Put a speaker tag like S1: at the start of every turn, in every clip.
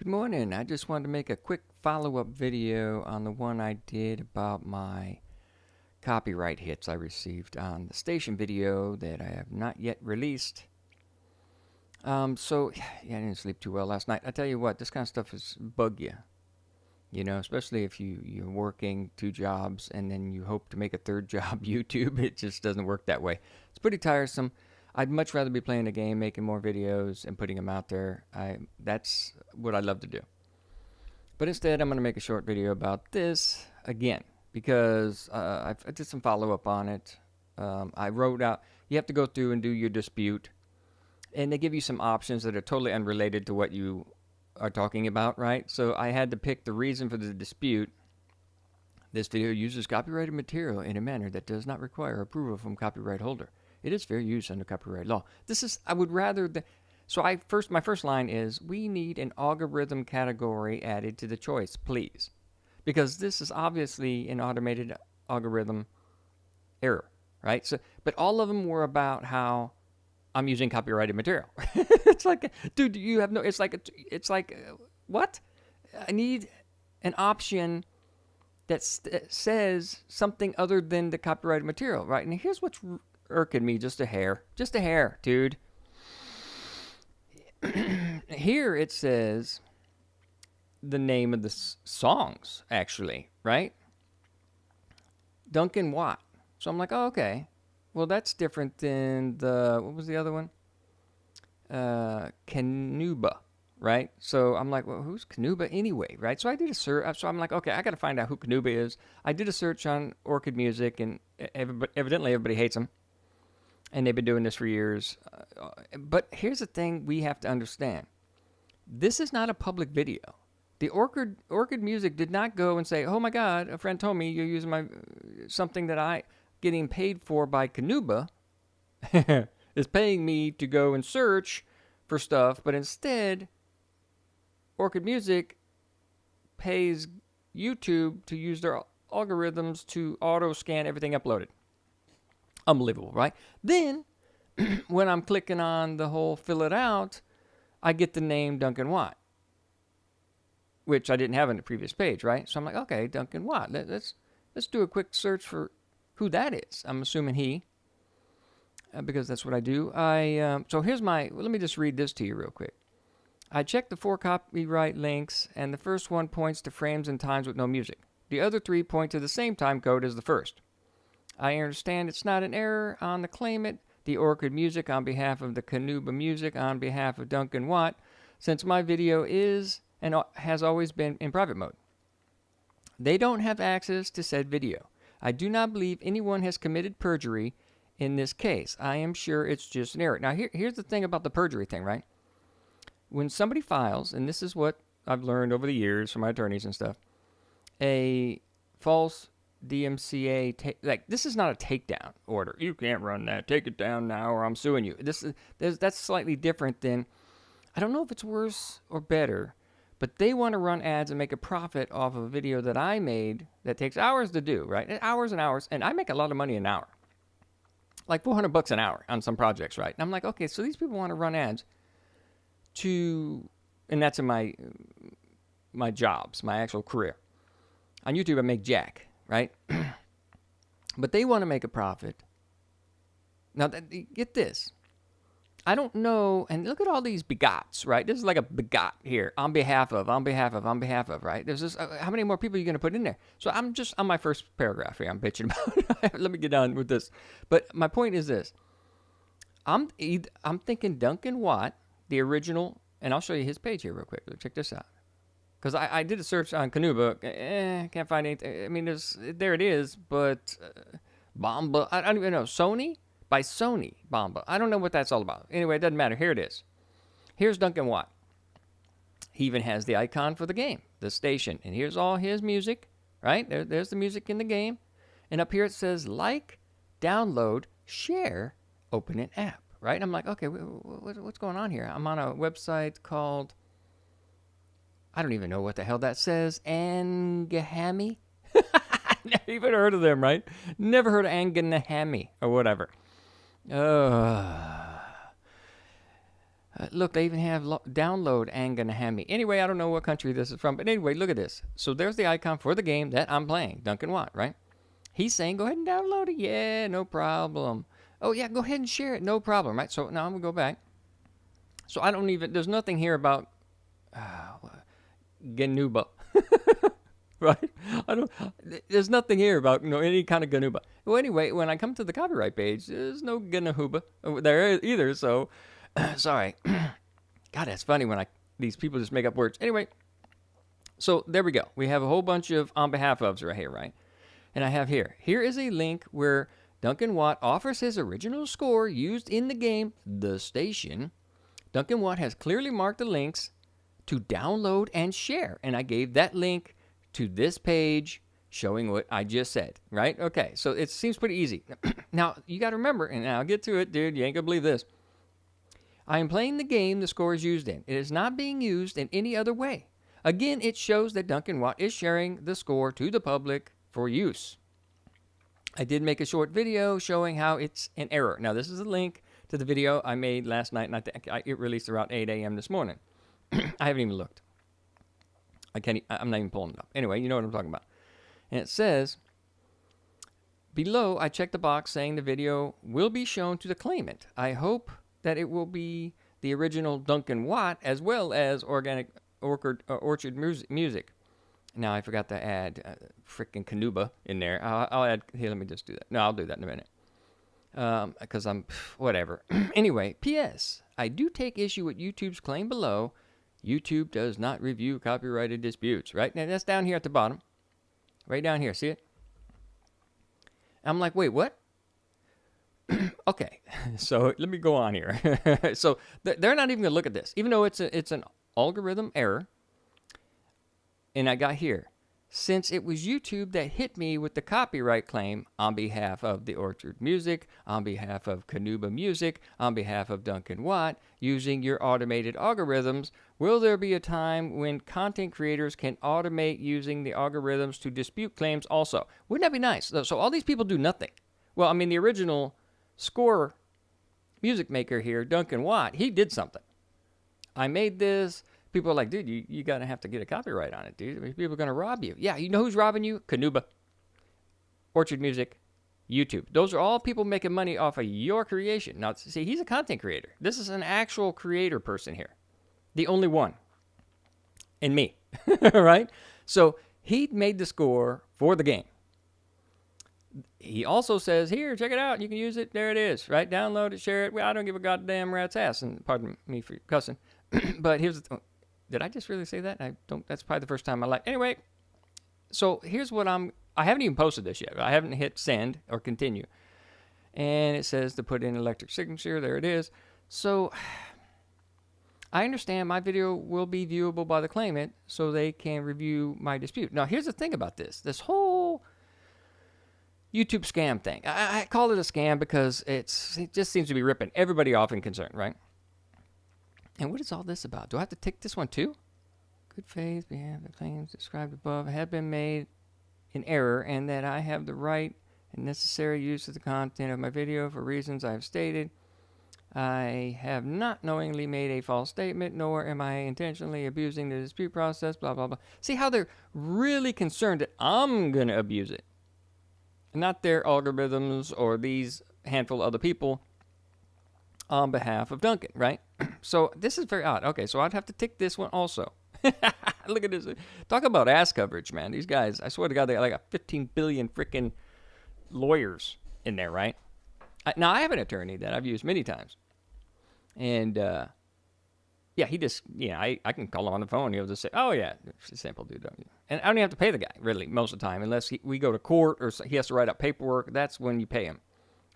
S1: Good morning. I just wanted to make a quick follow-up video on the one I did about my copyright hits I received on the station video that I have not yet released. Yeah, I didn't sleep too well last night. I tell you what, this kind of stuff is bug you. You know, especially if you're working two jobs and then you hope to make a third job YouTube. It just doesn't work that way. It's pretty tiresome. I'd much rather be playing a game, making more videos, and putting them out there. That's what I love to do. But instead, I'm going to make a short video about this again because I did some follow-up on it. I wrote out, you have to go through and do your dispute, and they give you some options that are totally unrelated to what you are talking about, right? So I had to pick the reason for the dispute. This video uses copyrighted material in a manner that does not require approval from copyright holder. It is fair use under copyright law. I would rather, my first line is, we need an algorithm category added to the choice, please. Because this is obviously an automated algorithm error, right? But all of them were about how I'm using copyrighted material. It's like, dude, you have no, it's like, what? I need an option that says something other than the copyrighted material, right? And here's what's irking me just a hair, dude. Here it says the name of the songs, actually, right? Duncan Watt. So I'm like, oh, okay. Well, that's different than what was the other one? Kanuba, right? So I'm like, well, who's Kanuba anyway, right? So I did a search. So I'm like, okay, I got to find out who Kanuba is. I did a search on Orchid Music, and evidently everybody hates them. And they've been doing this for years. But here's the thing we have to understand. This is not a public video. The Orchid Music did not go and say, oh my God, a friend told me you're using something that I getting paid for by Kanuba is paying me to go and search for stuff. But instead, Orchid Music pays YouTube to use their algorithms to auto scan everything uploaded. Unbelievable, right? Then, when I'm clicking on the whole fill it out, I get the name Duncan Watt, which I didn't have on the previous page, right? So I'm like, okay, Duncan Watt. Let's do a quick search for who that is. I'm assuming he, because that's what I do. So here's let me just read this to you real quick. I checked the 4 copyright links, and the first one points to frames and times with no music. The other 3 point to the same time code as the first. I understand it's not an error on the claimant, the Orchid Music on behalf of the Kanuba Music on behalf of Duncan Watt, since my video is and has always been in private mode. They don't have access to said video. I do not believe anyone has committed perjury in this case. I am sure it's just an error. Now, here's the thing about the perjury thing, right? When somebody files, and this is what I've learned over the years from my attorneys and stuff, a false DMCA, this is not a takedown order. You can't run that. Take it down now or I'm suing you. That's slightly different than, I don't know if it's worse or better, but they want to run ads and make a profit off of a video that I made that takes hours to do, right? Hours and hours, and I make a lot of money an hour. Like $400 an hour on some projects, right? And I'm like, okay, so these people want to run ads and that's in my jobs, my actual career. On YouTube, I make jack, right? But they want to make a profit. Now, get this. I don't know, and look at all these begots, right? This is like a begot here, on behalf of, right? There's this, how many more people are you going to put in there? So I'm just on my first paragraph here, I'm bitching about. Let me get on with this. But my point is this. I'm thinking Duncan Watt, the original, and I'll show you his page here real quick. Check this out. Because I did a search on Kanuba, can't find anything. I mean, there it is, but Bomba, I don't even know. Sony? By Sony, Bomba. I don't know what that's all about. Anyway, it doesn't matter. Here it is. Here's Duncan Watt. He even has the icon for the game, the station. And here's all his music, right? There's the music in the game. And up here it says like, download, share, open an app, right? I'm like, okay, what's going on here? I'm on a website called, I don't even know what the hell that says. Angahami? Never even heard of them, right? Never heard of Angahami or whatever. Look, they even have download ain't gonna have me. Anyway, I don't know what country this is from, but anyway, look at this. So there's the icon for the game that I'm playing, Duncan Watt, right? He's saying, go ahead and download it. Yeah, no problem. Oh, yeah, go ahead and share it. No problem, right? So now I'm going to go back. So I don't even, there's nothing here about Ganuba, right? There's nothing here about, any kind of Ganuba. Well, anyway, when I come to the copyright page, there's no Ganuba there either. So, sorry. God, that's funny when these people just make up words. Anyway, so there we go. We have a whole bunch of on behalf ofs right here, right? And I have here is a link where Duncan Watt offers his original score used in the game The Station. Duncan Watt has clearly marked the links to download and share. And I gave that link to this page showing what I just said, right? Okay, so it seems pretty easy. Now, you got to remember, and I'll get to it, dude. You ain't going to believe this. I am playing the game the score is used in. It is not being used in any other way. Again, it shows that Duncan Watt is sharing the score to the public for use. I did make a short video showing how it's an error. Now, this is a link to the video I made last night, and I think it released around 8 a.m. this morning. I haven't even looked. I'm not even pulling it up. Anyway, you know what I'm talking about. And it says, below, I checked the box saying the video will be shown to the claimant. I hope that it will be the original Duncan Watt as well as Orchard Music. Now, I forgot to add frickin' Canuba in there. I'll add, here, let me just do that. No, I'll do that in a minute. Because whatever. Anyway, P.S. I do take issue with YouTube's claim below. YouTube does not review copyrighted disputes, right? Now, that's down here at the bottom. Right down here, see it? I'm like, wait, what? Okay, so let me go on here. So they're not even going to look at this, even though it's an algorithm error. And I got here, since it was YouTube that hit me with the copyright claim on behalf of the Orchard Music, on behalf of Canuba Music, on behalf of Duncan Watt, using your automated algorithms, will there be a time when content creators can automate using the algorithms to dispute claims also? Wouldn't that be nice? So all these people do nothing. Well, I mean, the original score music maker here, Duncan Watt, he did something. I made this. People are like, dude, you got to have to get a copyright on it, dude. I mean, people are going to rob you. Yeah, you know who's robbing you? Canuba, Orchard Music, YouTube. Those are all people making money off of your creation. Now, see, he's a content creator. This is an actual creator person here. The only one. And me, right? So he made the score for the game. He also says, here, check it out. You can use it. There it is, right? Download it, share it. Well, I don't give a goddamn rat's ass. And pardon me for cussing. But here's the did I just really say that? That's probably the first time I like. Anyway, so here's what I haven't even posted this yet. I haven't hit send or continue. And it says to put in electric signature. There it is. So I understand my video will be viewable by the claimant so they can review my dispute. Now, here's the thing about this. This whole YouTube scam thing. I call it a scam because it just seems to be ripping everybody off in concern, right? And what is all this about? Do I have to tick this one too? Good faith, behalf of the claims described above have been made in error, and that I have the right and necessary use of the content of my video for reasons I have stated. I have not knowingly made a false statement, nor am I intentionally abusing the dispute process, blah, blah, blah. See how they're really concerned that I'm going to abuse it. Not their algorithms or these handful of other people on behalf of Duncan, right? So this is very odd. Okay, so I'd have to tick this one also. Look at this. Talk about ass coverage, man. These guys, I swear to God, they got like 15 billion freaking lawyers in there, right? Now, I have an attorney that I've used many times. And, yeah, he just, I can call him on the phone. He'll just say, oh, yeah, it's a simple dude. And I don't even have to pay the guy, really, most of the time, unless we go to court or he has to write up paperwork. That's when you pay him.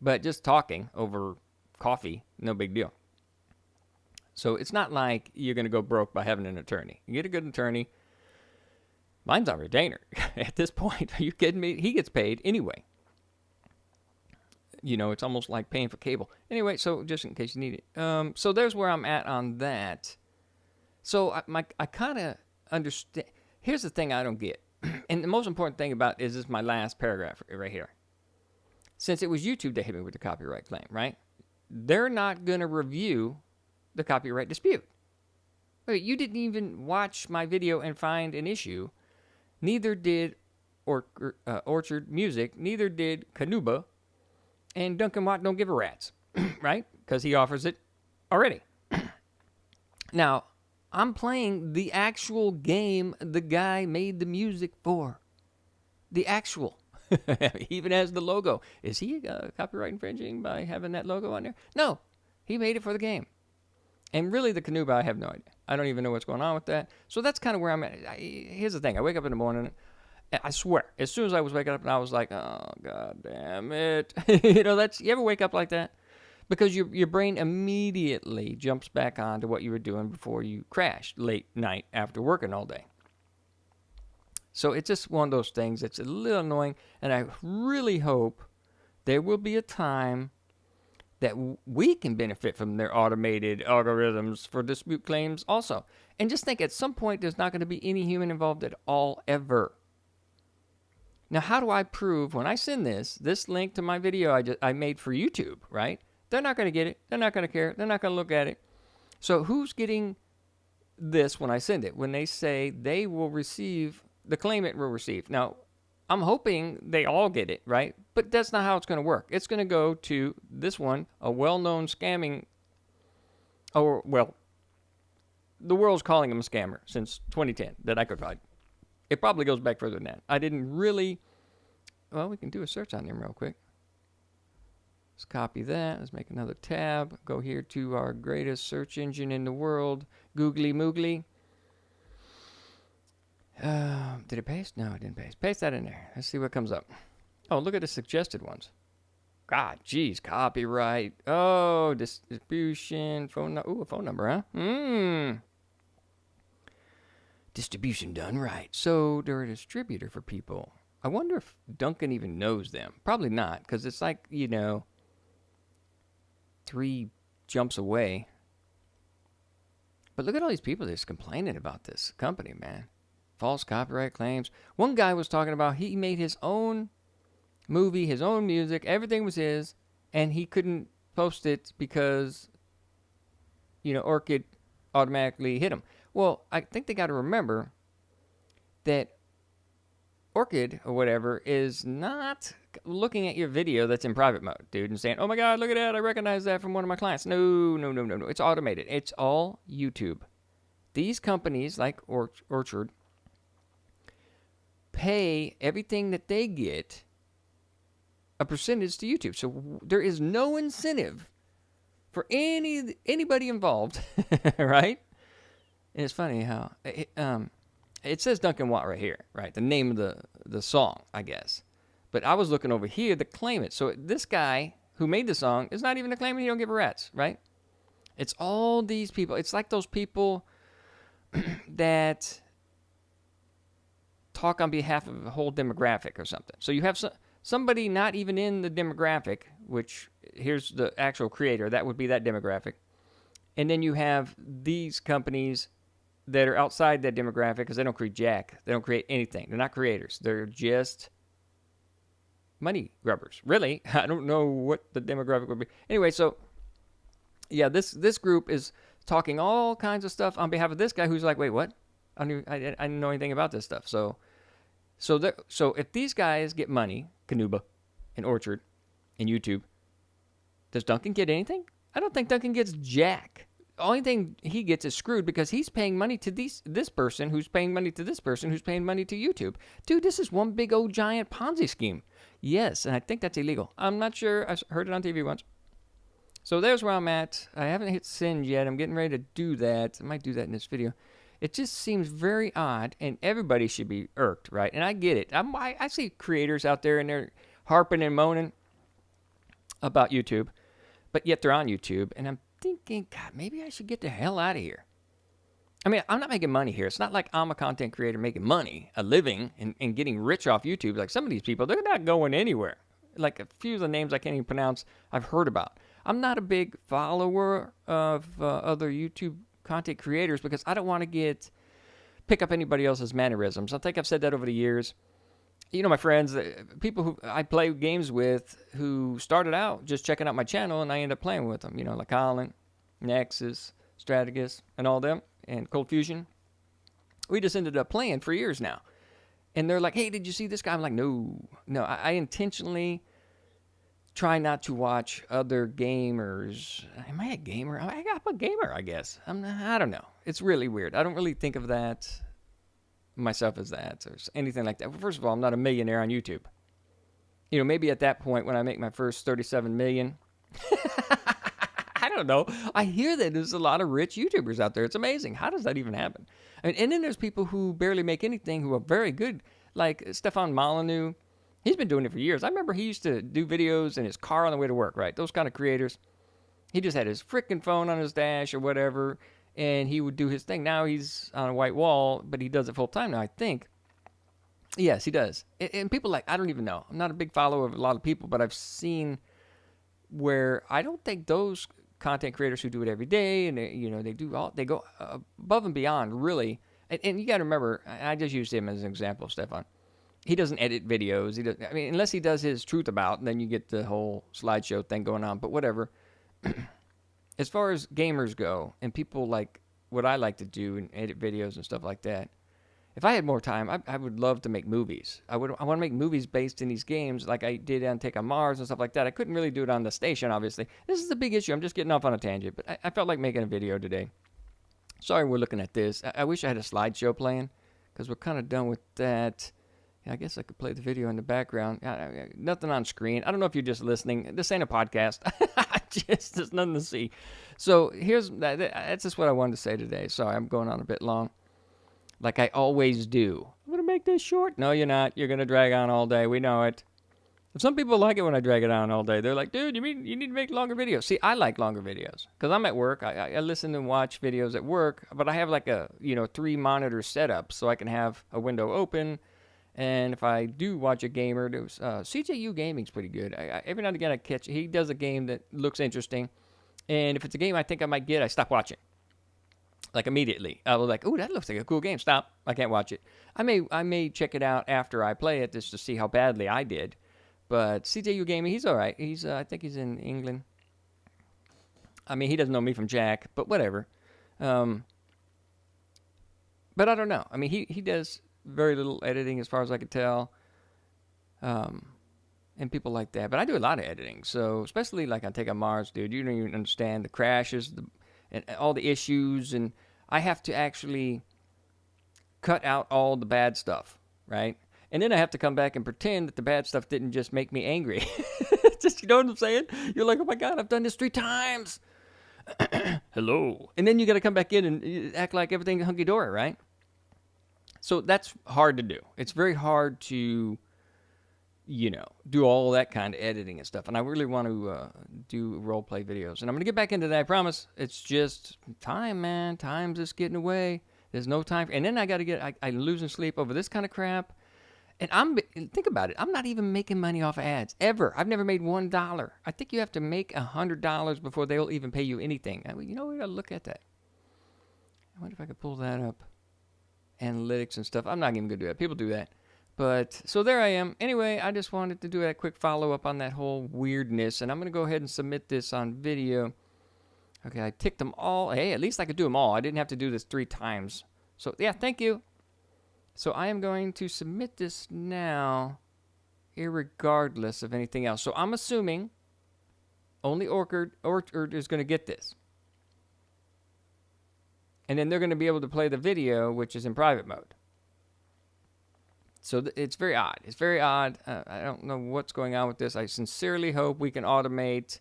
S1: But just talking over coffee, no big deal. So it's not like you're going to go broke by having an attorney. You get a good attorney. Mine's on retainer at this point. Are you kidding me? He gets paid anyway. It's almost like paying for cable. Anyway, so just in case you need it. So there's where I'm at on that. So I kind of understand. Here's the thing I don't get. And the most important thing about is this my last paragraph right here. Since it was YouTube that hit me with the copyright claim, right? They're not going to review the copyright dispute. Wait, you didn't even watch my video and find an issue. Neither did Orchard Music. Neither did Kanuba. And Duncan Watt don't give a rat's, right? Because he offers it already. Now, I'm playing the actual game the guy made the music for. The actual. He even has the logo. Is he copyright infringing by having that logo on there? No. He made it for the game. And really, the Kanuba, I have no idea. I don't even know what's going on with that. So that's kind of where I'm at. Here's the thing. I wake up in the morning. I swear, as soon as I was waking up, and I was like, oh, God damn it. You ever wake up like that? Because your brain immediately jumps back on to what you were doing before you crashed late night after working all day. So it's just one of those things that's a little annoying, and I really hope there will be a time that we can benefit from their automated algorithms for dispute claims also. And just think, at some point, there's not going to be any human involved at all, ever. Now, how do I prove when I send this link to my video I made for YouTube, right? They're not going to get it. They're not going to care. They're not going to look at it. So who's getting this when I send it? When they say they will receive, the claimant will receive. Now, I'm hoping they all get it, right? But that's not how it's going to work. It's going to go to this one, a well-known scamming, or, well, the world's calling him a scammer since 2010 that I could find. It probably goes back further than that. I didn't really, well, we can do a search on him real quick. Let's copy that. Let's make another tab. Go here to our greatest search engine in the world, Googly Moogly. Did it paste? No, it didn't paste. Paste that in there. Let's see what comes up. Oh, look at the suggested ones. God, geez, copyright. Oh, distribution, phone number. Ooh, a phone number, huh? Distribution done right. So they're a distributor for people. I wonder if Duncan even knows them. Probably not, because it's like, 3 jumps away. But look at all these people that's complaining about this company, man. False copyright claims. One guy was talking about he made his own movie, his own music, everything was his, and he couldn't post it because, Orchid automatically hit him. Well, I think they got to remember that Orchid or whatever is not looking at your video that's in private mode, dude, and saying, oh my God, look at that. I recognize that from one of my clients. No. It's automated. It's all YouTube. These companies like Orchard pay everything that they get a percentage to YouTube. So there is no incentive for anybody involved, right? And it's funny how it says Duncan Watt right here, right? The name of the song, I guess. But I was looking over here to claim it. So this guy who made the song is not even a claimant. He don't give a rat's, right? It's all these people. It's like those people that talk on behalf of a whole demographic or something. So you have somebody not even in the demographic, which here's the actual creator. That would be that demographic. And then you have these companies that are outside that demographic because they don't create jack. They don't create anything. They're not creators. They're just money grubbers. Really? I don't know what the demographic would be. Anyway, so yeah, this group is talking all kinds of stuff on behalf of this guy who's like, wait, what? I didn't know anything about this stuff. So if these guys get money, Kanuba and Orchard and YouTube, does Duncan get anything? I don't think Duncan gets jack. The only thing he gets is screwed because he's paying money to this person who's paying money to this person who's paying money to YouTube. Dude, this is one big old giant Ponzi scheme. Yes, and I think that's illegal. I'm not sure. I heard it on TV once. So there's where I'm at. I haven't hit send yet. I'm getting ready to do that. I might do that in this video. It just seems very odd, and everybody should be irked, right? And I get it. I see creators out there, and they're harping and moaning about YouTube, but yet they're on YouTube, and I'm thinking, God, maybe I should get the hell out of here. I mean, I'm not making money here. It's not like I'm a content creator making money, a living, and getting rich off YouTube. Like some of these people, they're not going anywhere. Like a few of the names I can't even pronounce, I've heard about. I'm not a big follower of other YouTube content creators because I don't want to pick up anybody else's mannerisms. I think I've said that over the years. My friends, people who I play games with who started out just checking out my channel, and I end up playing with them. Like Colin, Nexus, Strategist, and all them, and Cold Fusion. We just ended up playing for years now. And they're like, hey, did you see this guy? I'm like, no. I intentionally try not to watch other gamers. Am I a gamer? I'm a gamer, I guess. I don't know. It's really weird. I don't really think of that myself as that or anything like that. First of all, I'm not a millionaire on YouTube. Maybe at that point when I make my first 37 million, I don't know. I hear that there's a lot of rich YouTubers out there. It's amazing. How does that even happen? And then there's people who barely make anything who are very good, like Stefan Molyneux. He's been doing it for years. I remember he used to do videos in his car on the way to work, right? Those kind of creators. He just had his freaking phone on his dash or whatever, and he would do his thing. Now he's on a white wall, but he does it full time now, I think. Yes, he does. And people like, I don't even know. I'm not a big follower of a lot of people, but I've seen where I don't think those content creators who do it every day and they go above and beyond, really. And you got to remember, I just used him as an example, Stefan. He doesn't edit videos. Unless he does his truth about, then you get the whole slideshow thing going on. But whatever. As far as gamers go, and people like what I like to do and edit videos and stuff like that, if I had more time, I would love to make movies. I want to make movies based in these games like I did on Take on Mars and stuff like that. I couldn't really do it on the station, obviously. This is the big issue. I'm just getting off on a tangent, but I felt like making a video today. Sorry we're looking at this. I wish I had a slideshow playing because we're kind of done with that. Yeah, I guess I could play the video in the background. Nothing on screen. I don't know if you're just listening. This ain't a podcast. There's nothing to see. So that's just what I wanted to say today. Sorry, I'm going on a bit long. Like I always do. I'm going to make this short. No, you're not. You're going to drag on all day. We know it. Some people like it when I drag it on all day. They're like, dude, you need to make longer videos. See, I like longer videos because I'm at work. I listen and watch videos at work, but I have like a 3 monitor setup so I can have a window open. And if I do watch a gamer, CJU Gaming's pretty good. Every now and again I catch. He does a game that looks interesting, and if it's a game I think I might get, I stop watching. Like immediately, I was like, "Oh, that looks like a cool game." Stop! I can't watch it. I may check it out after I play it just to see how badly I did. But CJU Gaming, he's all right. I think he's in England. He doesn't know me from Jack, but whatever. But I don't know. He does very little editing as far as I could tell. And people like that. But I do a lot of editing. So especially like on Take on Mars, dude, you don't even understand the crashes and all the issues. And I have to actually cut out all the bad stuff, right? And then I have to come back and pretend that the bad stuff didn't just make me angry. Just, you know what I'm saying? You're like, oh my God, I've done this 3 times. Hello. And then you got to come back in and act like everything's hunky-dory, right? So that's hard to do. It's very hard to, do all that kind of editing and stuff. And I really want to do role-play videos. And I'm going to get back into that, I promise. It's just time, man. Time's just getting away. There's no time. And then I got to I'm losing sleep over this kind of crap. And think about it. I'm not even making money off of ads, ever. I've never made $1. I think you have to make $100 before they'll even pay you anything. We got to look at that. I wonder if I could pull that up. Analytics and stuff. I'm not even going to do that. People do that. But, so there I am. Anyway, I just wanted to do a quick follow-up on that whole weirdness. And I'm going to go ahead and submit this on video. Okay, I ticked them all. Hey, at least I could do them all. I didn't have to do this 3 times. So, yeah, thank you. So I am going to submit this now, irregardless of anything else. So I'm assuming only Orchard is going to get this. And then they're going to be able to play the video, which is in private mode. So it's very odd. It's very odd. I don't know what's going on with this. I sincerely hope we can automate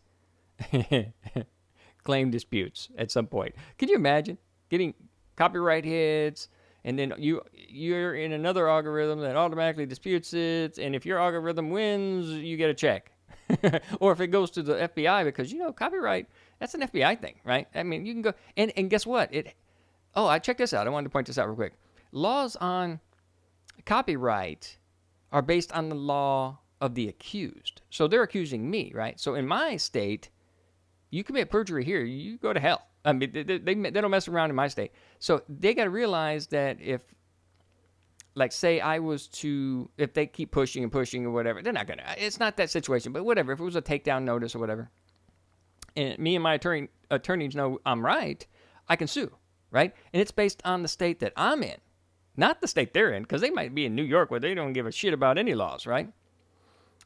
S1: claim disputes at some point. Can you imagine getting copyright hits? And then you're in another algorithm that automatically disputes it. And if your algorithm wins, you get a check. Or if it goes to the FBI, because, copyright, that's an FBI thing, right? You can go. And guess what? I checked this out. I wanted to point this out real quick. Laws on copyright are based on the law of the accused. So they're accusing me, right? So in my state, you commit perjury here, you go to hell. They don't mess around in my state. So they got to realize that if, like, say if they keep pushing and pushing or whatever, they're not going to, it's not that situation, but whatever. If it was a takedown notice or whatever, and me and my attorneys know I'm right, I can sue, right? And it's based on the state that I'm in, not the state they're in, because they might be in New York where they don't give a shit about any laws, right?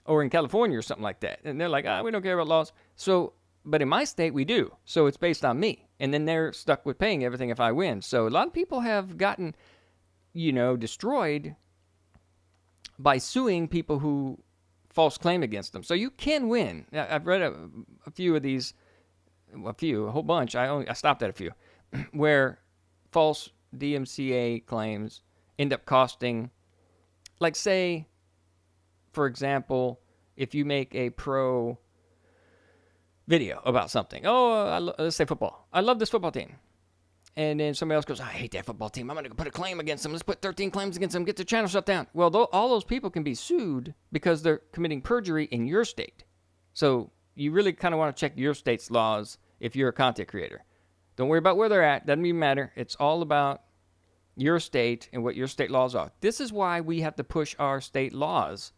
S1: Or in California or something like that. And they're like, we don't care about laws. So, but in my state, we do. So it's based on me. And then they're stuck with paying everything if I win. So a lot of people have gotten, destroyed by suing people who false claim against them. So you can win. I've read a few of these, a whole bunch. I stopped at a few, where false DMCA claims end up costing, like say, for example, if you make a pro video about something. Let's say football. I love this football team. And then somebody else goes, I hate that football team. I'm going to put a claim against them. Let's put 13 claims against them. Get their channel shut down. Well, all those people can be sued because they're committing perjury in your state. So you really kind of want to check your state's laws if you're a content creator. Don't worry about where they're at. Doesn't even matter. It's all about your state and what your state laws are. This is why we have to push our state laws.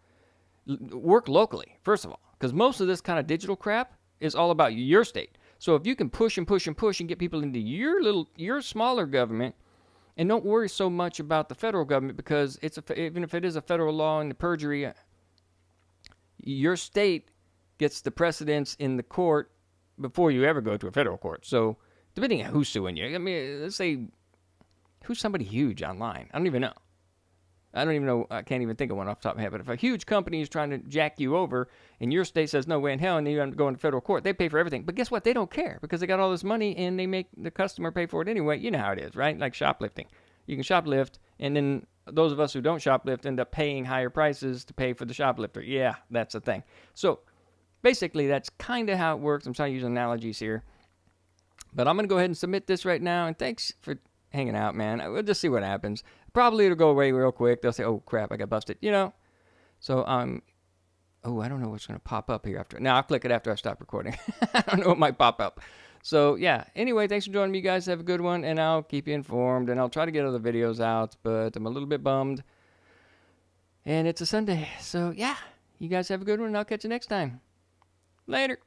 S1: Work locally, first of all, because most of this kind of digital crap is all about your state. So if you can push and push and push and get people into your smaller government, and don't worry so much about the federal government, because even if it is a federal law and the perjury, your state gets the precedence in the court before you ever go to a federal court. So depending on who's suing you, I mean, let's say who's somebody huge online. I don't even know. I can't even think of one off the top of my head. But if a huge company is trying to jack you over and your state says no way in hell and you end up going to federal court, they pay for everything. But guess what? They don't care because they got all this money and they make the customer pay for it anyway. You know how it is, right? Like shoplifting. You can shoplift, and then those of us who don't shoplift end up paying higher prices to pay for the shoplifter. Yeah, that's the thing. So basically, that's kind of how it works. I'm trying to use analogies here. But I'm going to go ahead and submit this right now. And thanks for hanging out, man. We'll just see what happens. Probably it'll go away real quick. They'll say, oh, crap, I got busted, So, I don't know what's going to pop up here after. Now, I'll click it after I stop recording. I don't know what might pop up. So, yeah. Anyway, thanks for joining me, guys. Have a good one, and I'll keep you informed, and I'll try to get other videos out, but I'm a little bit bummed. And it's a Sunday. So, yeah. You guys have a good one, and I'll catch you next time. Later.